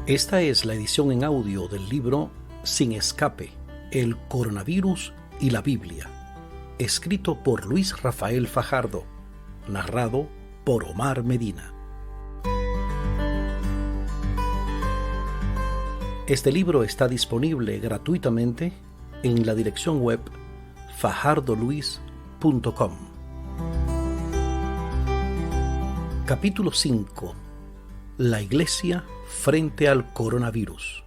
Esta es la edición en audio del libro Sin Escape, el coronavirus y la Biblia, escrito por Luis Rafael Fajardo, narrado por Omar Medina. Este libro está disponible gratuitamente en la dirección web fajardoluis.com. Capítulo 5. La Iglesia frente al coronavirus.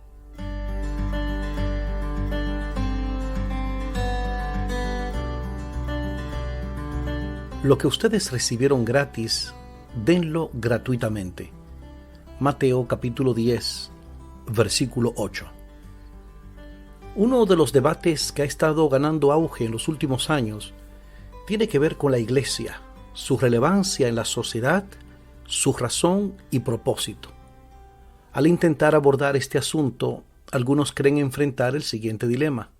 Lo que ustedes recibieron gratis, denlo gratuitamente. Mateo capítulo 10, versículo 8. Uno de los debates que ha estado ganando auge en los últimos años tiene que ver con la Iglesia, su relevancia en la sociedad, su razón y propósito. Al intentar abordar este asunto, algunos creen enfrentar el siguiente dilema.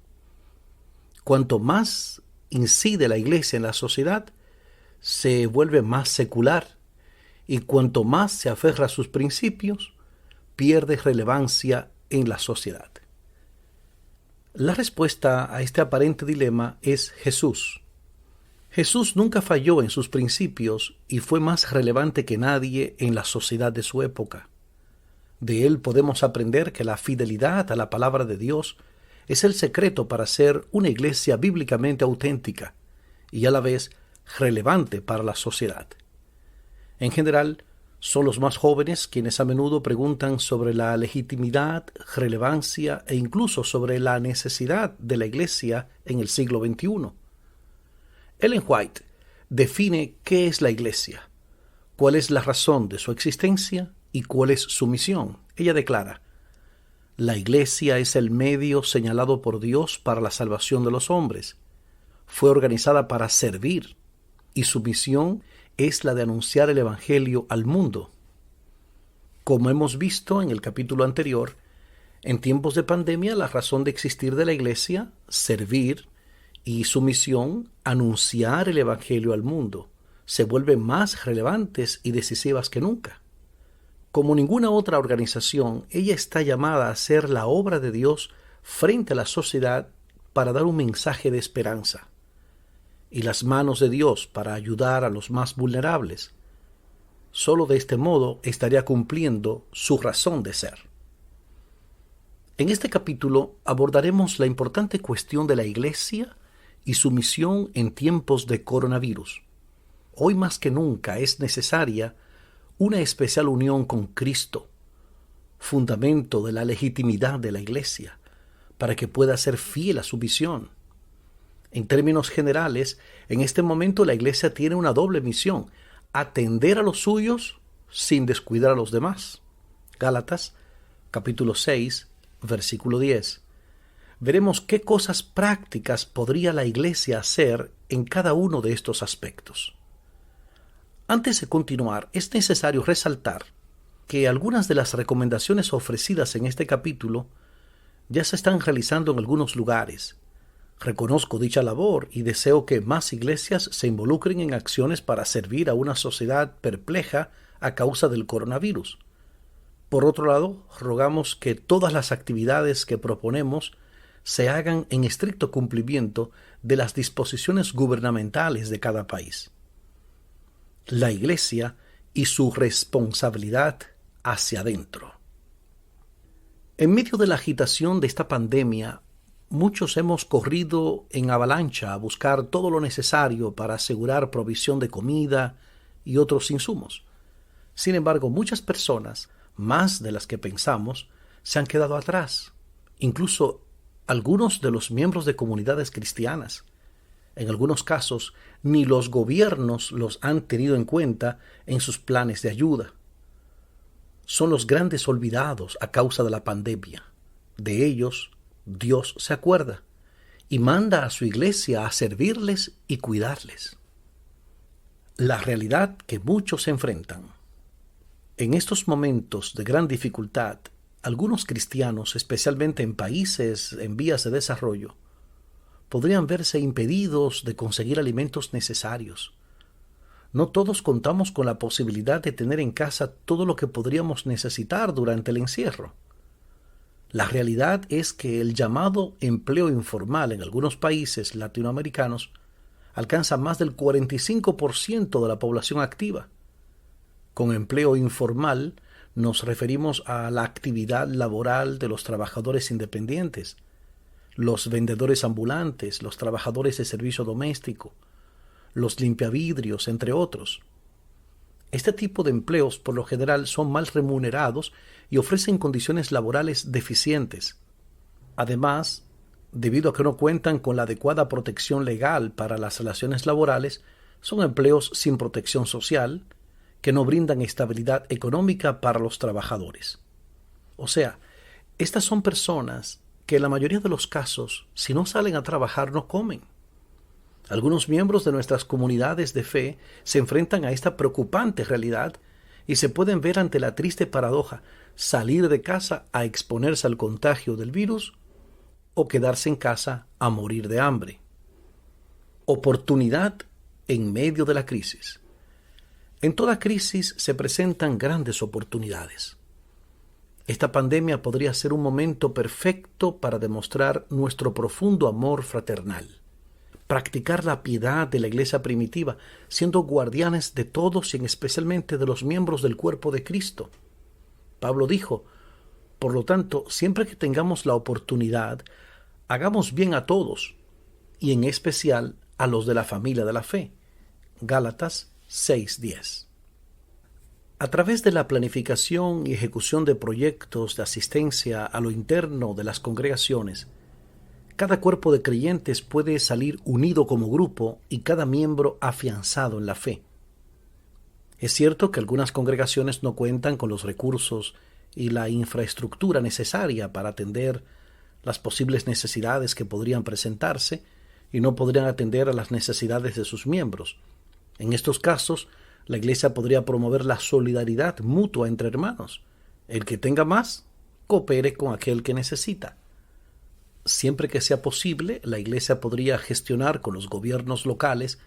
Cuanto más incide la Iglesia en la sociedad, se vuelve más secular, y cuanto más se aferra a sus principios, pierde relevancia en la sociedad. La respuesta a este aparente dilema es Jesús. Jesús nunca falló en sus principios y fue más relevante que nadie en la sociedad de su época. De él podemos aprender que la fidelidad a la palabra de Dios es el secreto para ser una iglesia bíblicamente auténtica y a la vez relevante para la sociedad. En general, son los más jóvenes quienes a menudo preguntan sobre la legitimidad, relevancia e incluso sobre la necesidad de la Iglesia en el siglo XXI. Ellen White define qué es la Iglesia, cuál es la razón de su existencia y cuál es su misión. Ella declara: la Iglesia es el medio señalado por Dios para la salvación de los hombres. Fue organizada para servir y su misión es la de anunciar el Evangelio al mundo. Como hemos visto en el capítulo anterior, en tiempos de pandemia la razón de existir de la Iglesia, servir, y su misión, anunciar el Evangelio al mundo, se vuelven más relevantes y decisivas que nunca. Como ninguna otra organización, ella está llamada a hacer la obra de Dios frente a la sociedad para dar un mensaje de esperanza, y las manos de Dios para ayudar a los más vulnerables. Solo de este modo estaría cumpliendo su razón de ser. En este capítulo abordaremos la importante cuestión de la Iglesia y su misión en tiempos de coronavirus. Hoy más que nunca es necesaria una especial unión con Cristo, fundamento de la legitimidad de la Iglesia, para que pueda ser fiel a su misión. En términos generales, en este momento la Iglesia tiene una doble misión: atender a los suyos sin descuidar a los demás. Gálatas, capítulo 6, versículo 10. Veremos qué cosas prácticas podría la Iglesia hacer en cada uno de estos aspectos. Antes de continuar, es necesario resaltar que algunas de las recomendaciones ofrecidas en este capítulo ya se están realizando en algunos lugares. Reconozco dicha labor y deseo que más iglesias se involucren en acciones para servir a una sociedad perpleja a causa del coronavirus. Por otro lado, rogamos que todas las actividades que proponemos se hagan en estricto cumplimiento de las disposiciones gubernamentales de cada país. La Iglesia y su responsabilidad hacia adentro. En medio de la agitación de esta pandemia, muchos hemos corrido en avalancha a buscar todo lo necesario para asegurar provisión de comida y otros insumos. Sin embargo, muchas personas, más de las que pensamos, se han quedado atrás, incluso algunos de los miembros de comunidades cristianas. En algunos casos, ni los gobiernos los han tenido en cuenta en sus planes de ayuda. Son los grandes olvidados a causa de la pandemia. De ellos, Dios se acuerda y manda a su Iglesia a servirles y cuidarles. La realidad que muchos enfrentan. En estos momentos de gran dificultad, algunos cristianos, especialmente en países en vías de desarrollo, podrían verse impedidos de conseguir alimentos necesarios. No todos contamos con la posibilidad de tener en casa todo lo que podríamos necesitar durante el encierro. La realidad es que el llamado empleo informal en algunos países latinoamericanos alcanza más del 45% de la población activa. Con empleo informal nos referimos a la actividad laboral de los trabajadores independientes, los vendedores ambulantes, los trabajadores de servicio doméstico, los limpiavidrios, entre otros. Este tipo de empleos por lo general son mal remunerados y ofrecen condiciones laborales deficientes. Además, debido a que no cuentan con la adecuada protección legal para las relaciones laborales, son empleos sin protección social, que no brindan estabilidad económica para los trabajadores. O sea, estas son personas que en la mayoría de los casos, si no salen a trabajar, no comen. Algunos miembros de nuestras comunidades de fe se enfrentan a esta preocupante realidad y se pueden ver ante la triste paradoja: salir de casa a exponerse al contagio del virus o quedarse en casa a morir de hambre. Oportunidad en medio de la crisis. En toda crisis se presentan grandes oportunidades. Esta pandemia podría ser un momento perfecto para demostrar nuestro profundo amor fraternal, practicar la piedad de la iglesia primitiva, siendo guardianes de todos y especialmente de los miembros del cuerpo de Cristo. Pablo dijo: por lo tanto, siempre que tengamos la oportunidad, hagamos bien a todos, y en especial a los de la familia de la fe. Gálatas 6:10. A través de la planificación y ejecución de proyectos de asistencia a lo interno de las congregaciones, cada cuerpo de creyentes puede salir unido como grupo y cada miembro afianzado en la fe. Es cierto que algunas congregaciones no cuentan con los recursos y la infraestructura necesaria para atender las posibles necesidades que podrían presentarse y no podrían atender a las necesidades de sus miembros. En estos casos, la iglesia podría promover la solidaridad mutua entre hermanos. El que tenga más, coopere con aquel que necesita. Siempre que sea posible, la iglesia podría gestionar con los gobiernos locales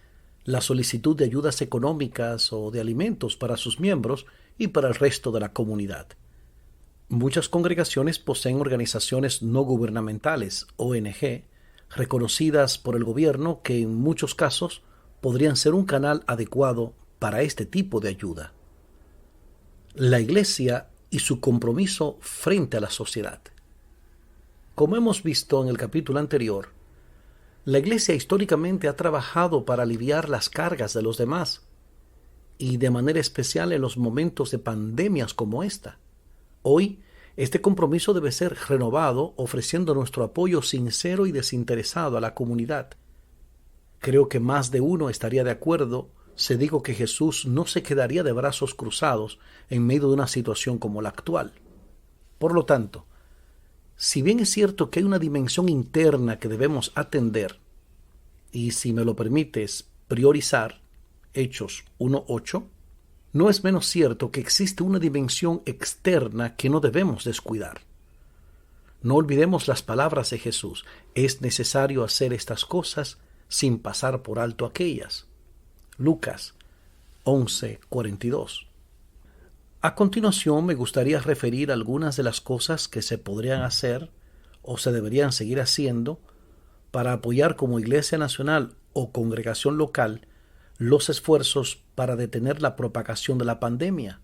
la solicitud de ayudas económicas o de alimentos para sus miembros y para el resto de la comunidad. Muchas congregaciones poseen organizaciones no gubernamentales, ONG, reconocidas por el gobierno, que en muchos casos podrían ser un canal adecuado para este tipo de ayuda. La iglesia y su compromiso frente a la sociedad. Como hemos visto en el capítulo anterior, la iglesia históricamente ha trabajado para aliviar las cargas de los demás, y de manera especial en los momentos de pandemias como esta. Hoy, este compromiso debe ser renovado, ofreciendo nuestro apoyo sincero y desinteresado a la comunidad. Creo que más de uno estaría de acuerdo si digo que Jesús no se quedaría de brazos cruzados en medio de una situación como la actual. Por lo tanto, si bien es cierto que hay una dimensión interna que debemos atender, y si me lo permites, priorizar, Hechos 1:8, no es menos cierto que existe una dimensión externa que no debemos descuidar. No olvidemos las palabras de Jesús: es necesario hacer estas cosas sin pasar por alto aquellas. Lucas 11:42. A continuación me gustaría referir algunas de las cosas que se podrían hacer o se deberían seguir haciendo para apoyar como Iglesia Nacional o congregación local los esfuerzos para detener la propagación de la pandemia,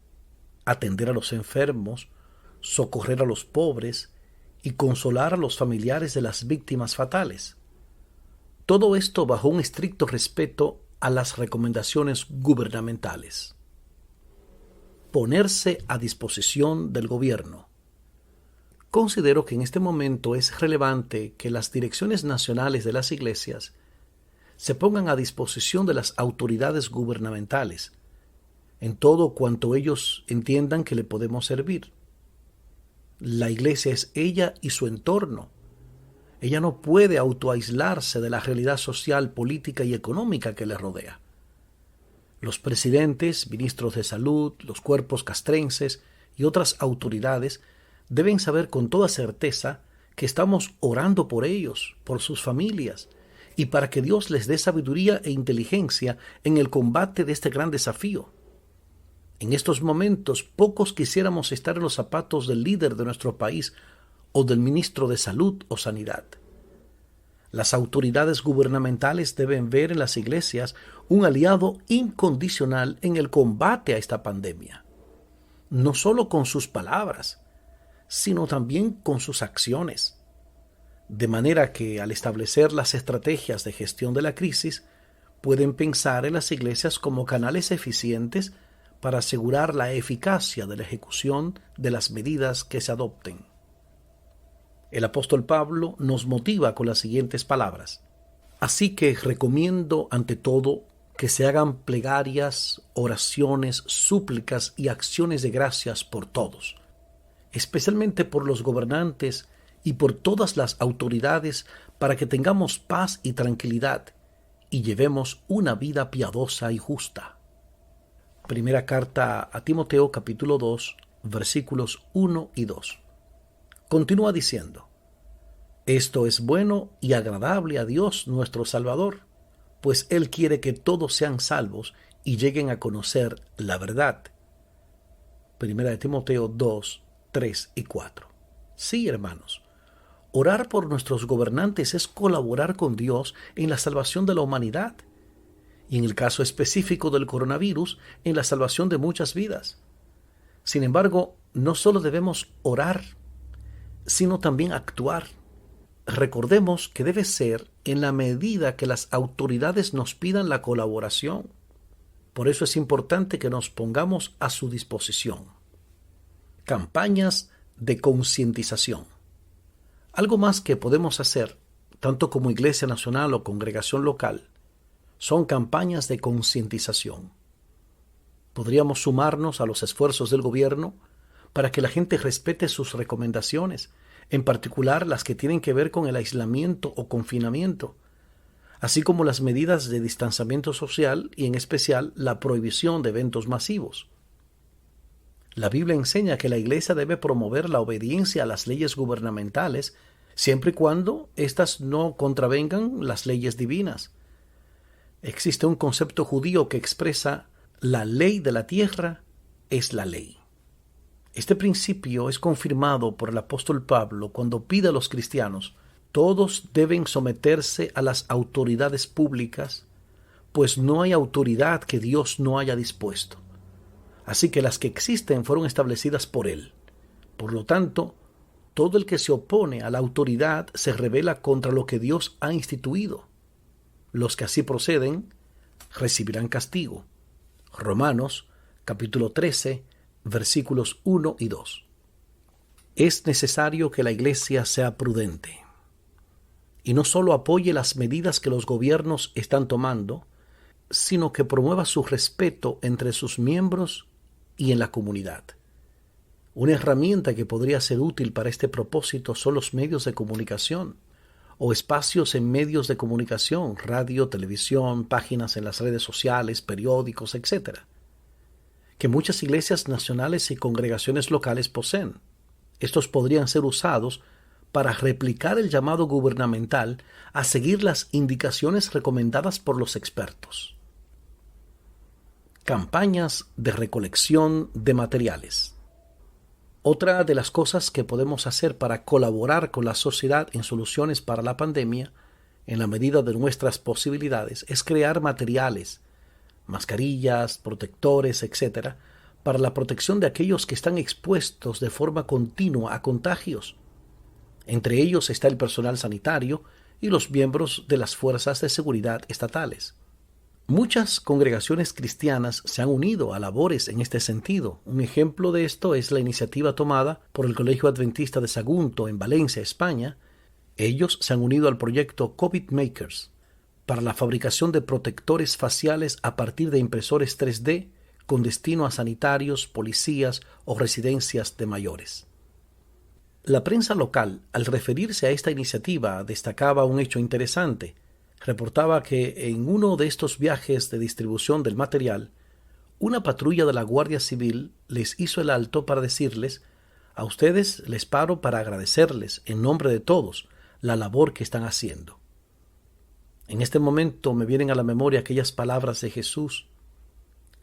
atender a los enfermos, socorrer a los pobres y consolar a los familiares de las víctimas fatales. Todo esto bajo un estricto respeto a las recomendaciones gubernamentales. Ponerse a disposición del gobierno. Considero que en este momento es relevante que las direcciones nacionales de las iglesias se pongan a disposición de las autoridades gubernamentales en todo cuanto ellos entiendan que le podemos servir. La iglesia es ella y su entorno. Ella no puede autoaislarse de la realidad social, política y económica que le rodea. Los presidentes, ministros de salud, los cuerpos castrenses y otras autoridades deben saber con toda certeza que estamos orando por ellos, por sus familias, y para que Dios les dé sabiduría e inteligencia en el combate de este gran desafío. En estos momentos, pocos quisiéramos estar en los zapatos del líder de nuestro país o del ministro de Salud o Sanidad. Las autoridades gubernamentales deben ver en las iglesias un aliado incondicional en el combate a esta pandemia, no solo con sus palabras, sino también con sus acciones. De manera que al establecer las estrategias de gestión de la crisis, pueden pensar en las iglesias como canales eficientes para asegurar la eficacia de la ejecución de las medidas que se adopten. El apóstol Pablo nos motiva con las siguientes palabras: así que recomiendo ante todo que se hagan plegarias, oraciones, súplicas y acciones de gracias por todos, especialmente por los gobernantes y por todas las autoridades, para que tengamos paz y tranquilidad y llevemos una vida piadosa y justa. Primera carta a Timoteo capítulo 2, versículos 1 y 2. Continúa diciendo: esto es bueno y agradable a Dios nuestro Salvador, pues Él quiere que todos sean salvos y lleguen a conocer la verdad. Primera de Timoteo 2, 3 y 4. Sí, hermanos, orar por nuestros gobernantes es colaborar con Dios en la salvación de la humanidad, y en el caso específico del coronavirus, en la salvación de muchas vidas. Sin embargo, no solo debemos orar, sino también actuar. Recordemos que debe ser en la medida que las autoridades nos pidan la colaboración. Por eso es importante que nos pongamos a su disposición. Campañas de concientización. Algo más que podemos hacer, tanto como Iglesia Nacional o congregación local, son campañas de concientización. Podríamos sumarnos a los esfuerzos del gobierno para que la gente respete sus recomendaciones, en particular las que tienen que ver con el aislamiento o confinamiento, así como las medidas de distanciamiento social y en especial la prohibición de eventos masivos. La Biblia enseña que la Iglesia debe promover la obediencia a las leyes gubernamentales siempre y cuando éstas no contravengan las leyes divinas. Existe un concepto judío que expresa: la ley de la tierra es la ley. Este principio es confirmado por el apóstol Pablo cuando pide a los cristianos: todos deben someterse a las autoridades públicas, pues no hay autoridad que Dios no haya dispuesto. Así que las que existen fueron establecidas por Él. Por lo tanto, todo el que se opone a la autoridad se rebela contra lo que Dios ha instituido. Los que así proceden recibirán castigo. Romanos capítulo 13, versículos 1 y 2. Es necesario que la Iglesia sea prudente y no solo apoye las medidas que los gobiernos están tomando, sino que promueva su respeto entre sus miembros y en la comunidad. Una herramienta que podría ser útil para este propósito son los medios de comunicación o espacios en medios de comunicación, radio, televisión, páginas en las redes sociales, periódicos, etc., que muchas iglesias nacionales y congregaciones locales poseen. Estos podrían ser usados para replicar el llamado gubernamental a seguir las indicaciones recomendadas por los expertos. Campañas de recolección de materiales. Otra de las cosas que podemos hacer para colaborar con la sociedad en soluciones para la pandemia, en la medida de nuestras posibilidades, es crear materiales, mascarillas, protectores, etc., para la protección de aquellos que están expuestos de forma continua a contagios. Entre ellos está el personal sanitario y los miembros de las fuerzas de seguridad estatales. Muchas congregaciones cristianas se han unido a labores en este sentido. Un ejemplo de esto es la iniciativa tomada por el Colegio Adventista de Sagunto en Valencia, España. Ellos se han unido al proyecto COVID Makers para la fabricación de protectores faciales a partir de impresores 3D con destino a sanitarios, policías o residencias de mayores. La prensa local, al referirse a esta iniciativa, destacaba un hecho interesante. Reportaba que en uno de estos viajes de distribución del material, una patrulla de la Guardia Civil les hizo el alto para decirles: a ustedes les paro para agradecerles, en nombre de todos, la labor que están haciendo. En este momento me vienen a la memoria aquellas palabras de Jesús,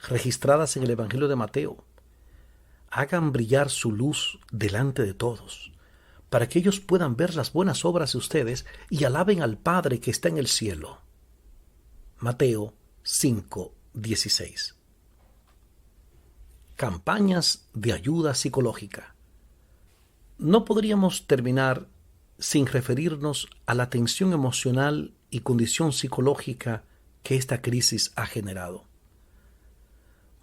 registradas en el Evangelio de Mateo: hagan brillar su luz delante de todos, para que ellos puedan ver las buenas obras de ustedes y alaben al Padre que está en el cielo. Mateo 5:16. Campañas de ayuda psicológica. No podríamos terminar sin referirnos a la tensión emocional y condición psicológica que esta crisis ha generado.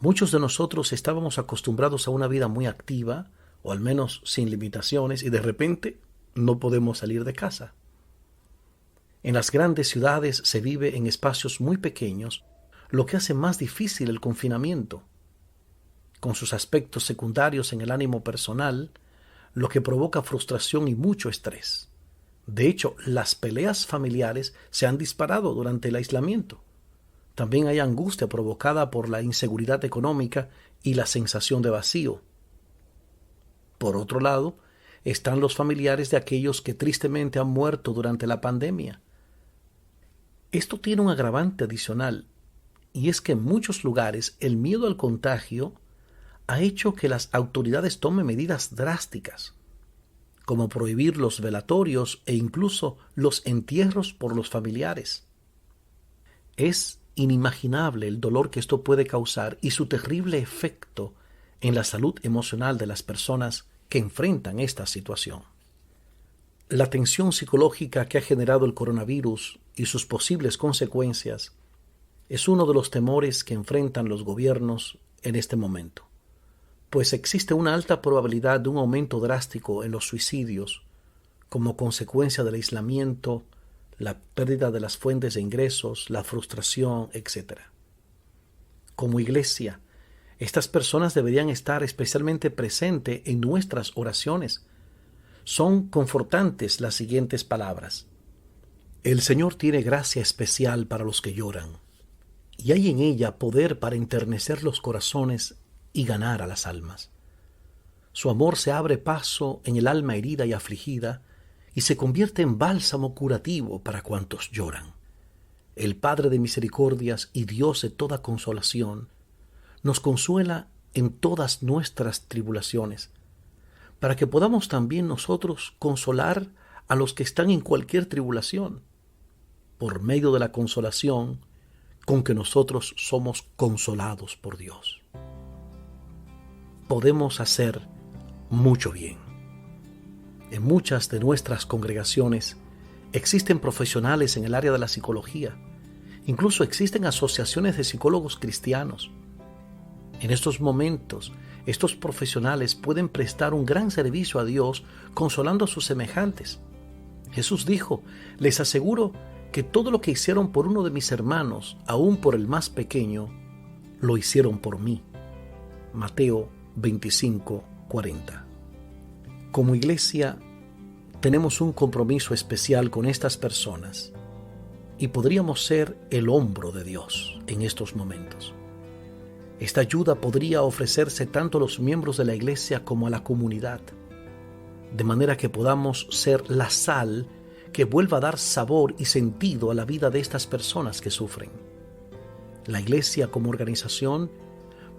Muchos de nosotros estábamos acostumbrados a una vida muy activa, o al menos sin limitaciones, y de repente no podemos salir de casa. En las grandes ciudades se vive en espacios muy pequeños, lo que hace más difícil el confinamiento, con sus aspectos secundarios en el ánimo personal, lo que provoca frustración y mucho estrés. De hecho, las peleas familiares se han disparado durante el aislamiento. También hay angustia provocada por la inseguridad económica y la sensación de vacío. Por otro lado, están los familiares de aquellos que tristemente han muerto durante la pandemia. Esto tiene un agravante adicional, y es que en muchos lugares el miedo al contagio ha hecho que las autoridades tomen medidas drásticas, como prohibir los velatorios e incluso los entierros por los familiares. Es inimaginable el dolor que esto puede causar y su terrible efecto en la salud emocional de las personas que enfrentan esta situación. La tensión psicológica que ha generado el coronavirus y sus posibles consecuencias es uno de los temores que enfrentan los gobiernos en este momento, pues existe una alta probabilidad de un aumento drástico en los suicidios como consecuencia del aislamiento, la pérdida de las fuentes de ingresos, la frustración, etc. Como iglesia, estas personas deberían estar especialmente presentes en nuestras oraciones. Son confortantes las siguientes palabras: el Señor tiene gracia especial para los que lloran, y hay en ella poder para enternecer los corazones y ganar a las almas. Su amor se abre paso en el alma herida y afligida y se convierte en bálsamo curativo para cuantos lloran. El Padre de misericordias y Dios de toda consolación nos consuela en todas nuestras tribulaciones, para que podamos también nosotros consolar a los que están en cualquier tribulación, por medio de la consolación con que nosotros somos consolados por Dios. Podemos hacer mucho bien. En muchas de nuestras congregaciones existen profesionales en el área de la psicología. Incluso existen asociaciones de psicólogos cristianos. En estos momentos, estos profesionales pueden prestar un gran servicio a Dios consolando a sus semejantes. Jesús dijo: les aseguro que todo lo que hicieron por uno de mis hermanos, aun por el más pequeño, lo hicieron por mí. Mateo 25:40. Como iglesia, tenemos un compromiso especial con estas personas y podríamos ser el hombro de Dios en estos momentos. Esta ayuda podría ofrecerse tanto a los miembros de la iglesia como a la comunidad, de manera que podamos ser la sal que vuelva a dar sabor y sentido a la vida de estas personas que sufren. La iglesia como organización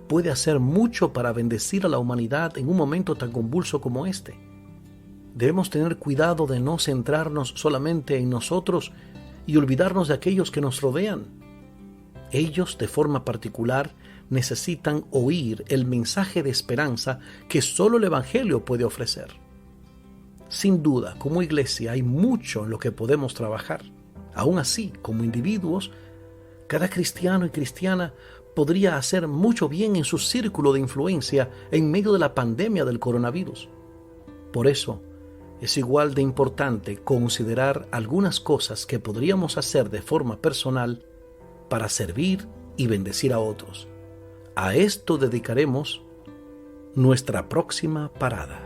puede hacer mucho para bendecir a la humanidad en un momento tan convulso como este. Debemos tener cuidado de no centrarnos solamente en nosotros y olvidarnos de aquellos que nos rodean. Ellos, de forma particular, necesitan oír el mensaje de esperanza que solo el Evangelio puede ofrecer. Sin duda, como iglesia hay mucho en lo que podemos trabajar. Aún así, como individuos, cada cristiano y cristiana podría hacer mucho bien en su círculo de influencia en medio de la pandemia del coronavirus. Por eso, es igual de importante considerar algunas cosas que podríamos hacer de forma personal para servir y bendecir a otros. A esto dedicaremos nuestra próxima parada.